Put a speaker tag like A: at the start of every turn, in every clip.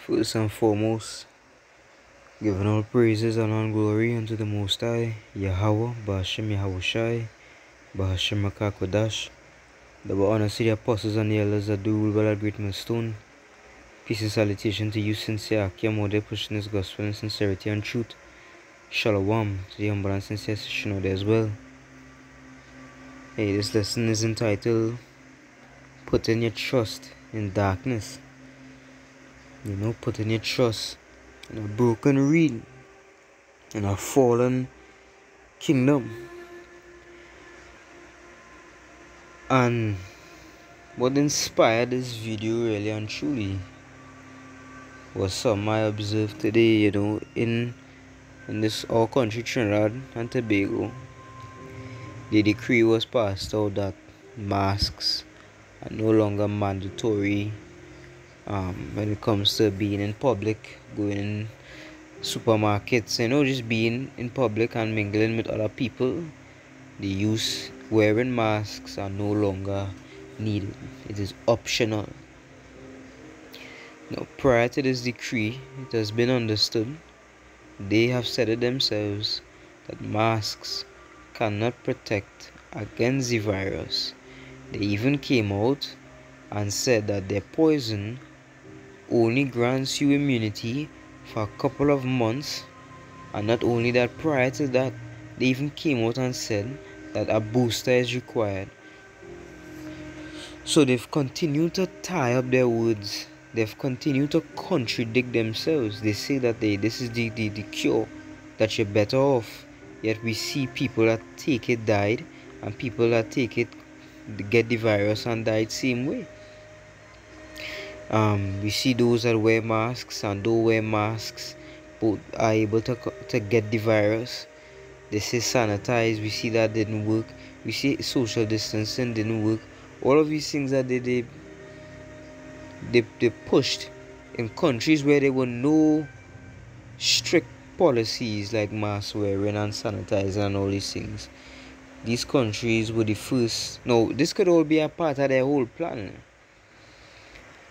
A: First and foremost, giving all praises and all glory unto the Most High, Yahweh, Bahashem Yahushai, Bahashem Makakodash. Double honor to the apostles and the elders that do rule by that great millstone. Peace and salutation to you, sincere Akim, out there pushing this gospel in sincerity and truth. Shalom to the humble and sincere session out there as well. Hey, this lesson is entitled Putting Your Trust in Darkness. Putting your trust in a broken reed, in a fallen kingdom. And what inspired this video really and truly was something I observed today, in this our country, Trinidad and Tobago. The decree was passed out that masks are no longer mandatory when it comes to being in public, going in supermarkets, just being in public and mingling with other people. Wearing masks are no longer needed. It is optional. Now, prior to this decree, it has been understood, they have said it themselves, that masks cannot protect against the virus. They even came out and said that their poison only grants you immunity for a couple of months, and not only that, prior to that, they even came out and said that a booster is required. So they've continued to tie up their words. They've continued to contradict themselves. They say that this is the cure, that you're better off. Yet we see people that take it died, and people that take it get the virus and died same way. We see those that wear masks and don't wear masks, both are able to get the virus. They say sanitize, we see that didn't work. We see social distancing didn't work. All of these things that they pushed in countries where there were no strict policies like mask wearing and sanitizing and all these things. These countries were the first. No, this could all be a part of their whole plan.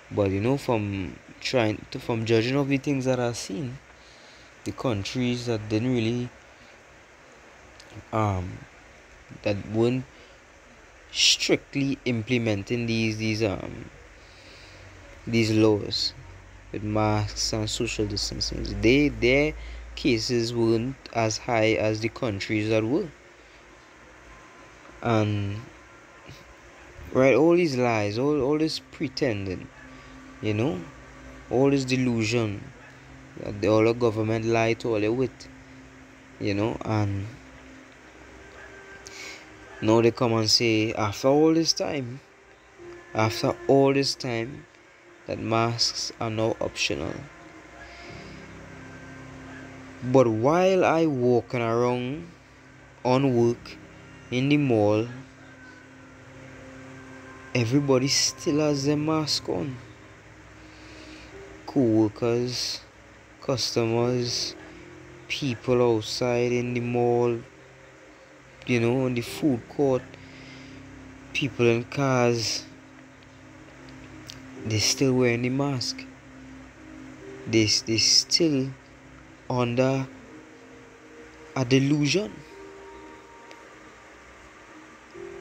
A: But from judging of the things that I've seen, the countries that didn't really that weren't strictly implementing these laws with masks and social distancing, their cases weren't as high as the countries that were. And right, all these lies, all this pretending, all this delusion that all the government lied to all it with, and now they come and say after all this time, that masks are now optional. But while I walking around on work in the mall, everybody still has their mask on. Co-workers, customers, people outside in the mall, in the food court, people in cars, they still wearing the mask. They still under a delusion.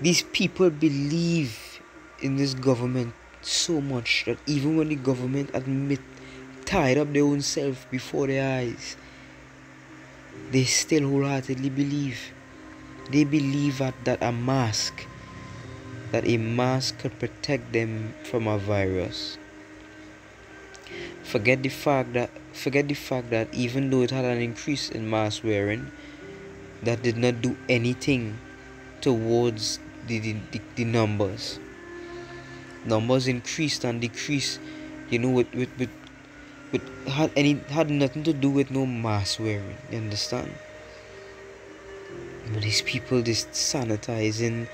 A: These people believe in this government so much that even when the government tied up their own self before their eyes, they still wholeheartedly believe. They believe that a mask could protect them from a virus. Forget the fact that even though it had an increase in mask wearing, that did not do anything towards the numbers. Numbers increased and decreased, had nothing to do with no mask wearing. You understand? But these people, this sanitizing,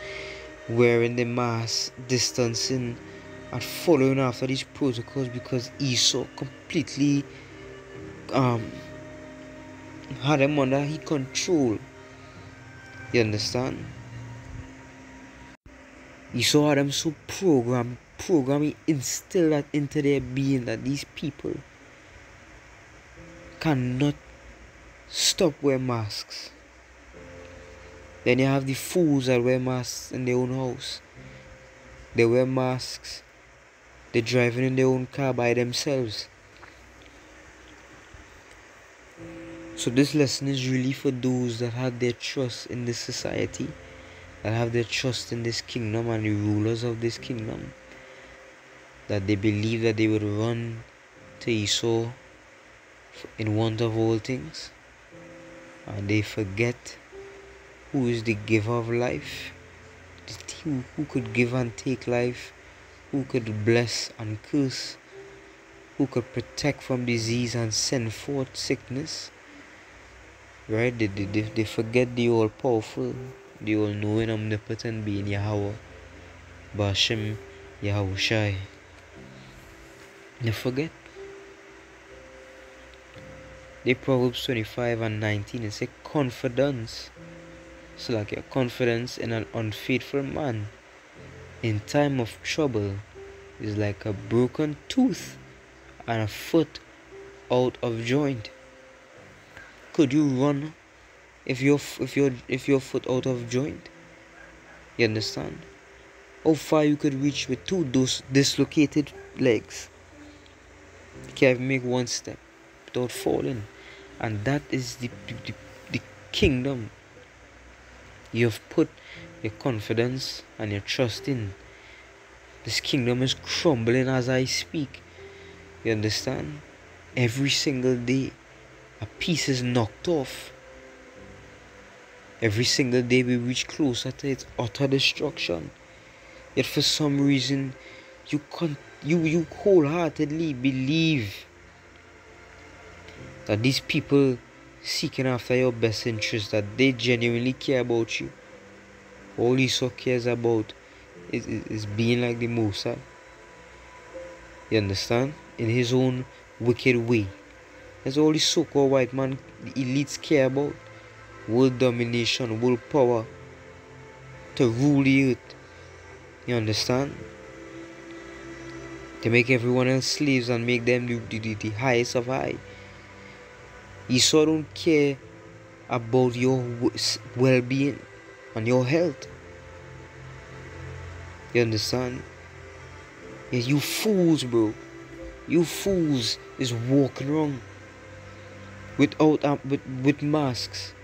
A: wearing the mask, distancing, and following after these protocols because Esau completely had them under his control. You understand? Esau had them so programmed, he instilled that into their being that these people cannot stop wearing masks. Then you have the fools that wear masks in their own house. They wear masks. They're driving in their own car by themselves. So this lesson is really for those that have their trust in this society, that have their trust in this kingdom and the rulers of this kingdom, that they believe that they would run to Esau in want of all things, and they forget who is the giver of life, who could give and take life, who could bless and curse, who could protect from disease and send forth sickness. Right? They forget the all-powerful, the all-knowing, omnipotent being Yahweh, Ba'ashem Yahushai. They forget. The Proverbs 25:19, it says confidence. So like your confidence in an unfaithful man in time of trouble is like a broken tooth and a foot out of joint. Could you run if your foot out of joint? You understand? How far you could reach with two those dislocated legs? You can't make one step without falling. And that is the kingdom you have put your confidence and your trust in. This kingdom is crumbling as I speak. You understand? Every single day a piece is knocked off. Every single day we reach closer to its utter destruction. Yet for some reason you wholeheartedly believe that these people seeking after your best interest, that they genuinely care about you. All Esau cares about is being like the Musa. You understand? In his own wicked way. That's all the so-called white man, the elites care about. World domination, world power. To rule the earth. You understand? To make everyone else slaves and make them the highest of high. Esau don't care about your well-being and your health. You understand? Yes, you fools, bro. You fools is walking around with masks.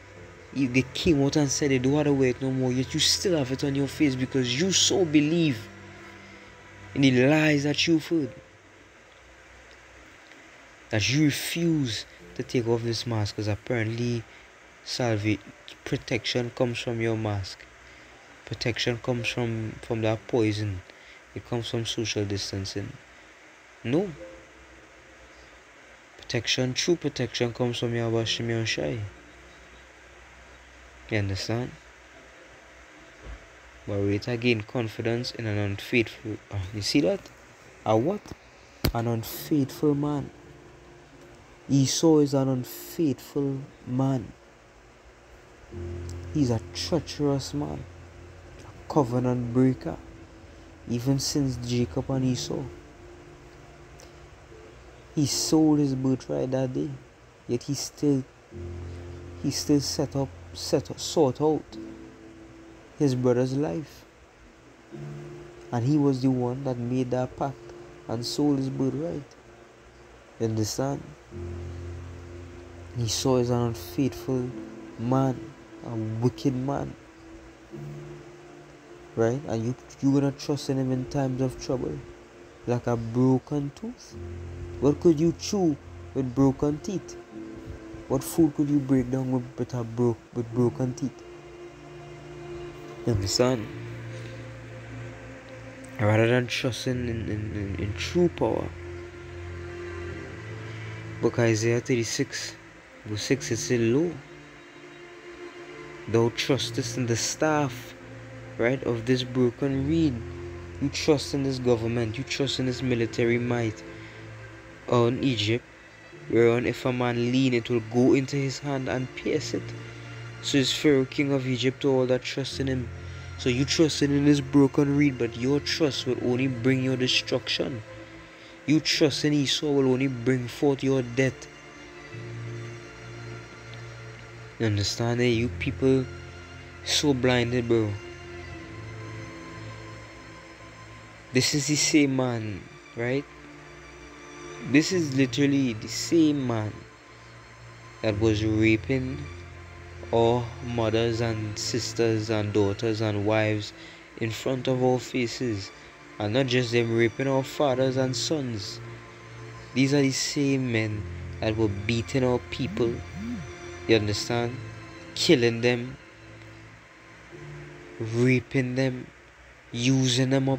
A: They came out and said they don't want to wear it no more, yet you still have it on your face because you so believe in the lies that you've heard, that you refuse to take off this mask because apparently protection comes from your mask. Protection comes from that poison. It comes from social distancing. No. True protection comes from Yahweh Shem Yahushai. You understand? But we again confidence in an unfaithful. You see that? A what? An unfaithful man. Esau is an unfaithful man. He's a treacherous man. A covenant breaker. Even since Jacob and Esau. He sold his birthright that day. Yet he still sought out his brother's life. And he was the one that made that pact and sold his birthright. You understand? Esau is an unfaithful man, a wicked man. Right? And you're gonna trust in him in times of trouble. Like a broken tooth. What could you chew with broken teeth? What food could you break down with broken teeth? You understand? Rather than trusting in true power. Book Isaiah 36, verse 6, it says, Lo, thou trustest in the staff, right, of this broken reed. You trust in this government, you trust in this military might on Egypt, whereon if a man lean, it will go into his hand and pierce it. So is Pharaoh king of Egypt to all that trust in him. So you trusted in this broken reed, but your trust will only bring your destruction. You trust in Esau will only bring forth your death. You understand? You people so blinded, bro. This is the same man, right? This is literally the same man that was raping our mothers and sisters and daughters and wives in front of our faces. And not just them raping our fathers and sons. These are the same men that were beating our people. You understand? Killing them, raping them, using them up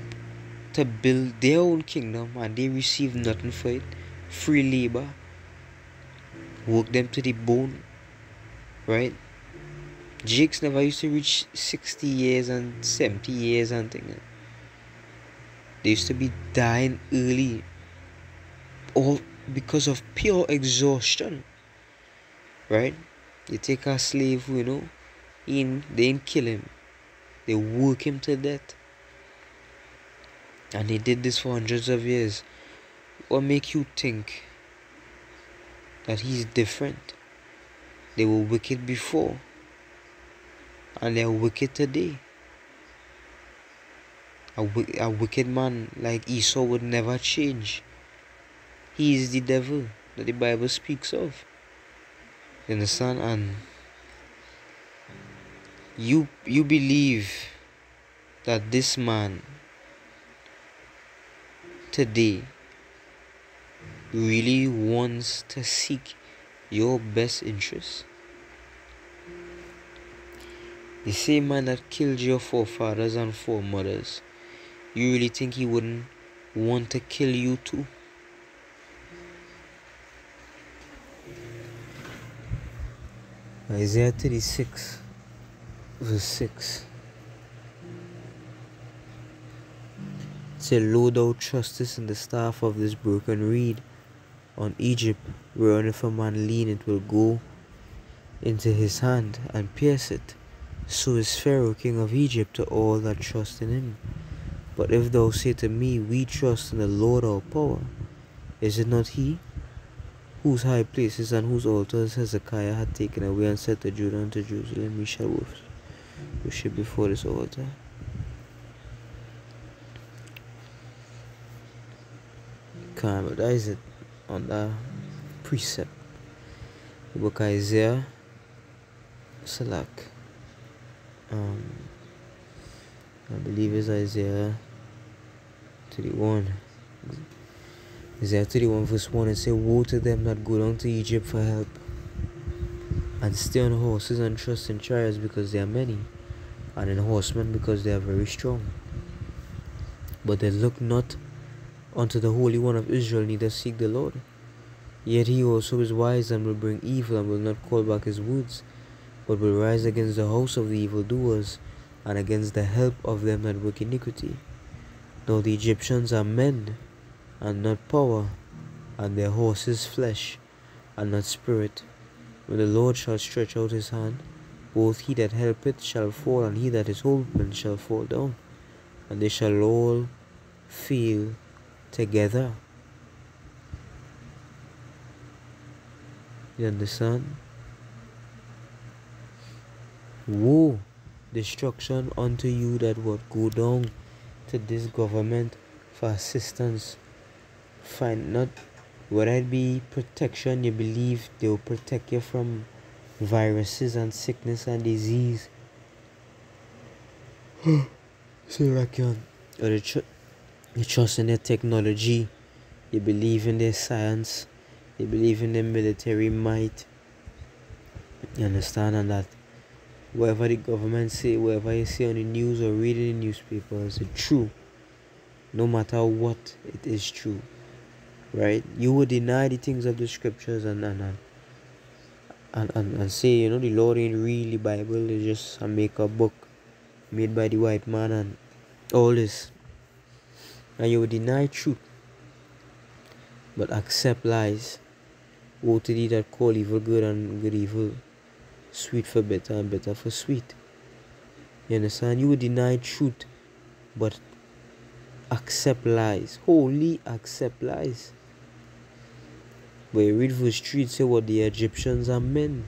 A: to build their own kingdom, and they receive nothing for it. Free labor. Work them to the bone. Right? Jakes never used to reach 60 years and 70 years and things. They used to be dying early, all because of pure exhaustion. Right? You take a slave, they didn't kill him. They work him to death. And they did this for hundreds of years. What make you think that he's different? They were wicked before, and they're wicked today. A wicked man like Esau would never change. He is the devil that the Bible speaks of. You understand? And you believe that this man today really wants to seek your best interests? The same man that killed your forefathers and foremothers, you really think he wouldn't want to kill you too? Isaiah 36 verse 6 say, Lo, thou trustest in the staff of this broken reed, on Egypt, whereon if a man lean, it will go into his hand and pierce it. So is Pharaoh king of Egypt to all that trust in him. But if thou say to me, We trust in the Lord our power, is it not he whose high places and whose altars Hezekiah had taken away, and said to Judah and to Jerusalem, We shall worship before this altar? Canonize it on that precept. The book of Isaiah, Salak. I believe it's Isaiah 31. Isaiah 31 verse 1, it says, Woe to them that go down to Egypt for help, and stay on horses and trust in chariots because they are many, and in horsemen because they are very strong. But they look not unto the Holy One of Israel, neither seek the Lord. Yet he also is wise, and will bring evil, and will not call back his words, but will rise against the house of the evildoers, and against the help of them that work iniquity. Now the Egyptians are men, and not power, and their horses flesh, and not spirit. When the Lord shall stretch out his hand, both he that helpeth shall fall, and he that is holpen shall fall down, and they shall all fail together. You understand? Woe, destruction unto you that would go down to this government for assistance. Find not, whether it be protection, you believe they will protect you from viruses and sickness and disease. So like or you trust in their technology, you believe in their science, you believe in their military might. You understand? And that whatever the government say, whatever you see on the news or read in the newspapers, it's true. No matter what, it is true. Right? You would deny the things of the scriptures and say, the Lord ain't really Bible, it's just a make-up book made by the white man and all this. And you would deny truth, but accept lies. Woe to thee that call evil good and good evil, sweet for bitter and bitter for sweet. You understand? You would deny truth, but accept lies. Wholly accept lies. But you read verse 3, it say what the Egyptians are men.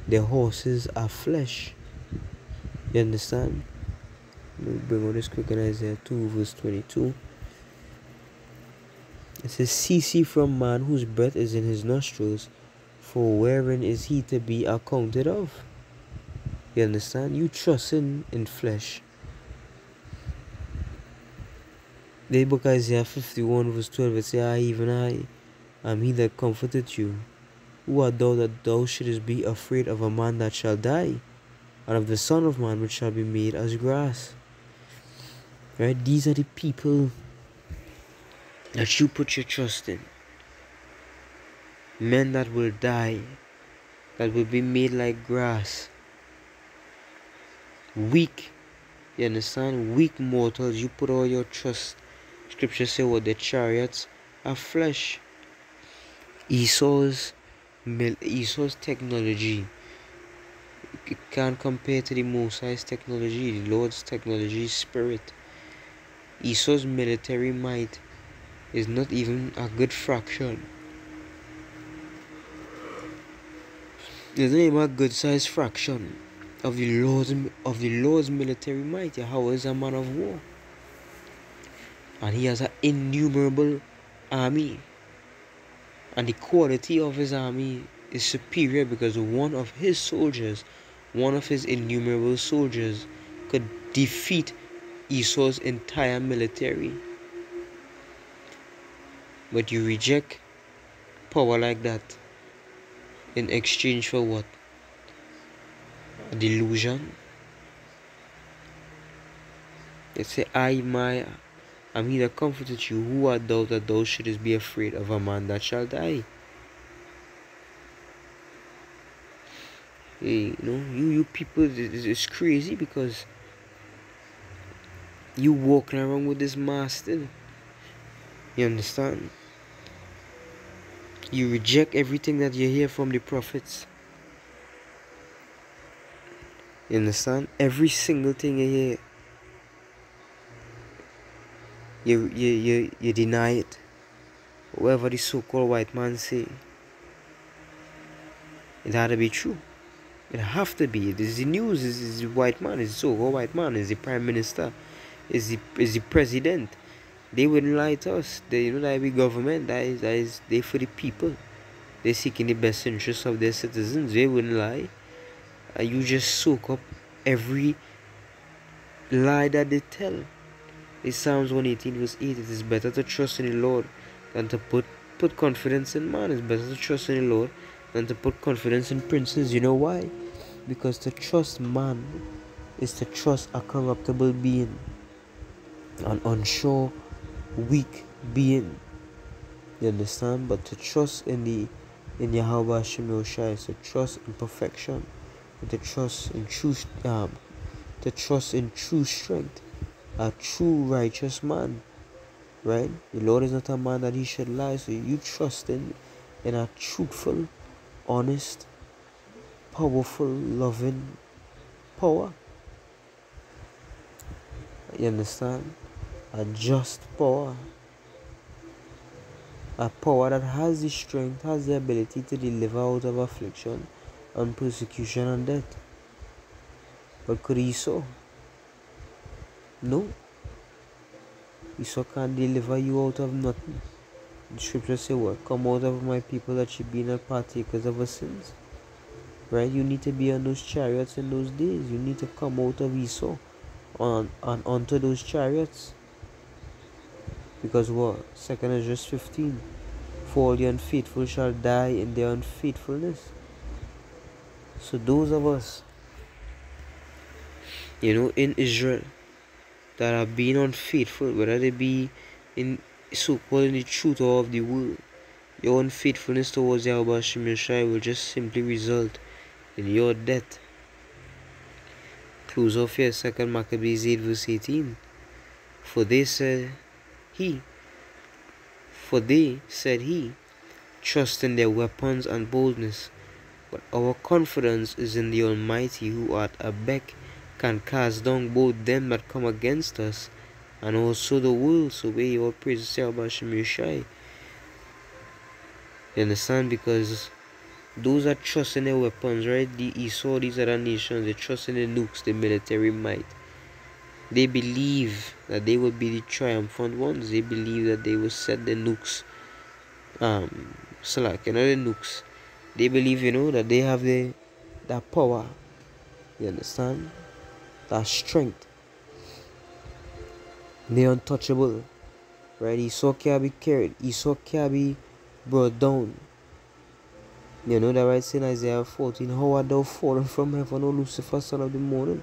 A: Their horses are flesh. You understand? Let me bring on this quick in Isaiah 2 verse 22. It says, cease ye from man whose breath is in his nostrils, for wherein is he to be accounted of? You understand? You trust in flesh. The book Isaiah 51 verse 12, it says, I, even I, am he that comforteth you. Who art thou that thou shouldest be afraid of a man that shall die, and of the Son of Man which shall be made as grass? Right? These are the people that you put your trust in. Men that will die, that will be made like grass. Weak, you understand? Weak mortals, you put all your trust. Scripture say what the chariots are flesh. Esau's technology, it can't compare to the Most High's technology, the Lord's technology, spirit. Esau's military might is not even a good fraction. It's not even a good sized fraction of the Lord's military might. Yahweh is a man of war, and he has an innumerable army, and the quality of his army is superior because one of his innumerable soldiers could defeat Esau's entire military. But you reject power like that in exchange for what? A delusion. They say, I'm he that comforted you. Who art thou that thou shouldest be afraid of a man that shall die? Hey, you people, it's crazy because you walking around with this mask still. You understand? You reject everything that you hear from the prophets. You understand? Every single thing you hear, you deny it. Whatever the so-called white man say, it had to be true. It have to be. It is the news. Is the white man. Is the so-called white man. Is the prime minister. Is the president. They wouldn't lie to us. That we government. That is they for the people. They're seeking the best interests of their citizens. They wouldn't lie. And you just soak up every lie that they tell. In Psalms 118 verse 8, it is better to trust in the Lord than to put confidence in man. It's better to trust in the Lord than to put confidence in princes. You know why? Because to trust man is to trust a corruptible being, an unsure, weak being. You understand? But to trust in Yahweh Hashem Yahushua is to trust in perfection, to trust in true strength, a true righteous man. Right? The Lord is not a man that he should lie, so you trust in a truthful, honest, powerful, loving power. You understand? A just power. A power that has the strength, has the ability to deliver out of affliction and persecution and death. But could Esau? No. Esau can't deliver you out of nothing. The scripture say what? Come out of my people that ye be not partakers of our sins. Right? You need to be on those chariots in those days. You need to come out of Esau onto those chariots. Because what? 2 Esdras 15. For all the unfaithful shall die in their unfaithfulness. So those of us, in Israel, that have been unfaithful, whether they be in so-called in the truth or of the world, your unfaithfulness towards Yahweh Hashem Yahushua will just simply result in your death. Close off here, 2 Maccabees 8 verse 18. For they said he, trust in their weapons and boldness, but our confidence is in the Almighty, who at a beck can cast down both them that come against us, and also the world. So we all praise Yahweh Hashem Yahushua. You understand? Because Those are trusting their weapons, right? You saw these other nations, they trust in the nukes, the military might. They believe that they will be the triumphant ones. They believe that they will set the nukes slack, the nukes. They believe, that they have that power. You understand? That strength. They're untouchable. Right? Esau can't be carried. Esau can't be brought down. You know that right in Isaiah 14. How art thou fallen from heaven, O Lucifer, son of the morning?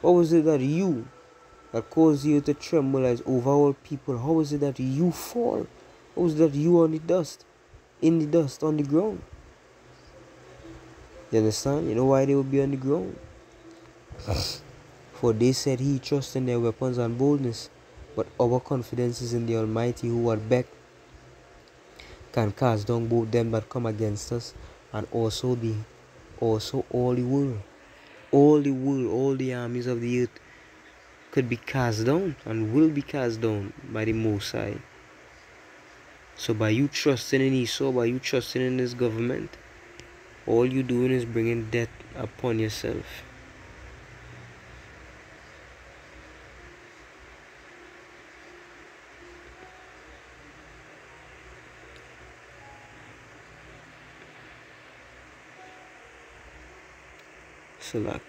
A: What was it that caused you to tremble as over all people? How is it that you fall? How is it that you are on the dust? In the dust, on the ground? You understand? You know why they would be on the ground? For they said he trusts in their weapons and boldness, but our confidence is in the Almighty, who at back can cast down both them that come against us, and also all the world. All the world, all the armies of the earth could be cast down and will be cast down by the Most High. So by you trusting in Esau, by you trusting in this government, all you doing is bringing death upon yourself. Salak.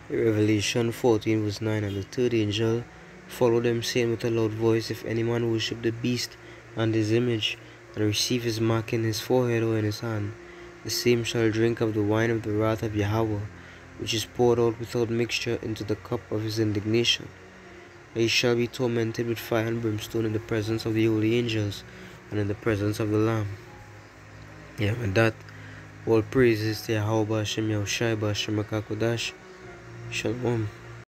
A: Revelation 14 verse 9. And the third angel followed them, saying with a loud voice, If any man worship the beast and his image, and receive his mark in his forehead or in his hand, the same shall drink of the wine of the wrath of Yahweh, which is poured out without mixture into the cup of his indignation. And he shall be tormented with fire and brimstone in the presence of the holy angels, and in the presence of the Lamb. Yeah, and that all praises to Yahweh Ba'ashem Yahushai Ba'ashem HaKakodash. Shalom.